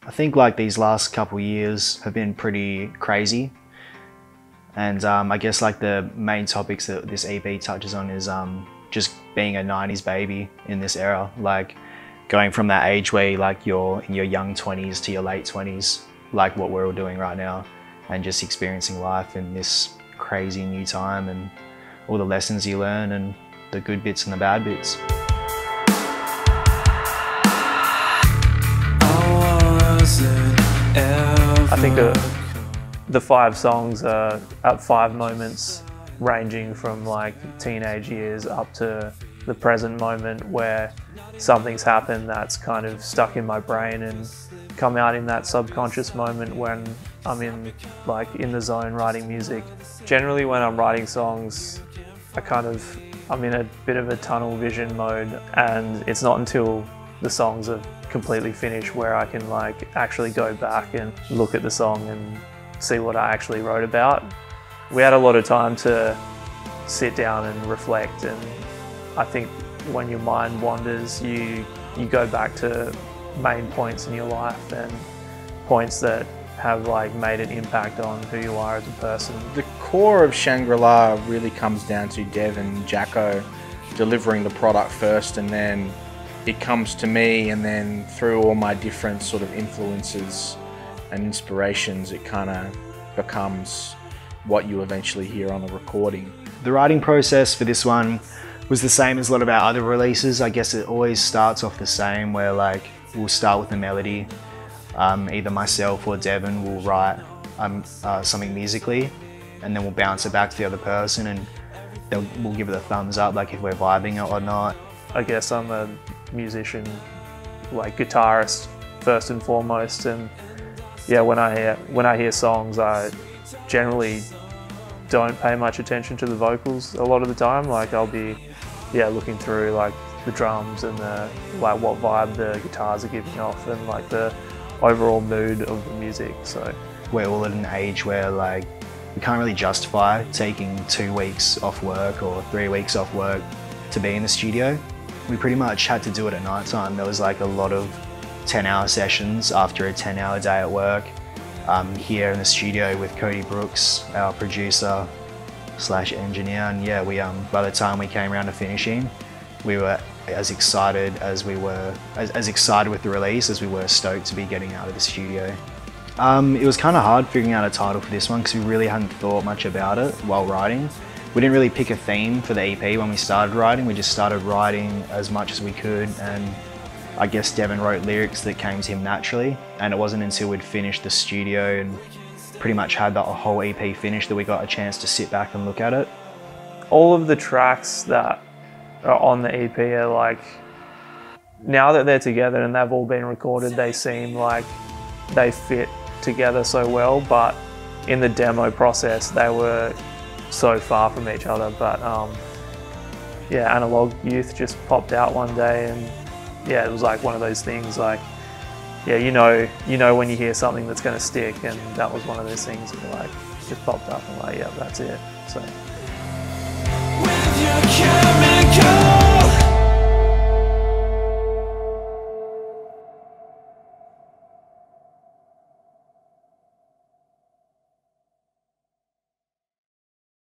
I think like these last couple years have been pretty crazy, and I guess like the main topics that this EP touches on is just being a 90s baby in this era, like going from that age where like you're in your young 20s to your late 20s, like what we're all doing right now, and just experiencing life in this crazy new time and all the lessons you learn and the good bits and the bad bits. I think the 5 songs are at 5 moments ranging from like teenage years up to the present moment where something's happened that's kind of stuck in my brain and come out in that subconscious moment when I'm in the zone writing music. Generally when I'm writing songs, I'm in a bit of a tunnel vision mode, and it's not until the songs are completely finished where I can like actually go back and look at the song and see what I actually wrote about. We had a lot of time to sit down and reflect, and I think when your mind wanders, you go back to main points in your life and points that have like made an impact on who you are as a person. The core of Shangri-La really comes down to Dev and Jacko delivering the product first, and then it comes to me, and then through all my different sort of influences and inspirations, it kind of becomes what you eventually hear on the recording. The writing process for this one was the same as a lot of our other releases. I guess it always starts off the same, where like we'll start with a melody. Either myself or Devin will write something musically, and then we'll bounce it back to the other person, and we'll give it a thumbs up, like if we're vibing it or not. I guess I'm a musician, like guitarist first and foremost, and yeah, when I hear songs, I generally don't pay much attention to the vocals a lot of the time. Like I'll be looking through like the drums and like what vibe the guitars are giving off and like the overall mood of the music. So we're all at an age where like we can't really justify taking 2 weeks off work or 3 weeks off work to be in the studio. We pretty much had to do it at night time. There was like a lot of 10-hour sessions after a 10-hour day at work here in the studio with Cody Brooks, our producer / engineer. And yeah, by the time we came around to finishing, we were as excited as we were, as excited with the release as we were stoked to be getting out of the studio. It was kind of hard figuring out a title for this one because we really hadn't thought much about it while writing. We didn't really pick a theme for the EP when we started writing. We just started writing as much as we could, and I guess Devin wrote lyrics that came to him naturally, and it wasn't until we'd finished the studio and pretty much had the whole EP finished that we got a chance to sit back and look at it. All of the tracks that are on the EP are like, now that they're together and they've all been recorded, they seem like they fit together so well, but in the demo process they were so far from each other. But yeah, Analog Youth just popped out one day, and yeah, it was like one of those things like, yeah, you know when you hear something that's going to stick, and that was one of those things that like just popped up and like, yeah, that's it. So.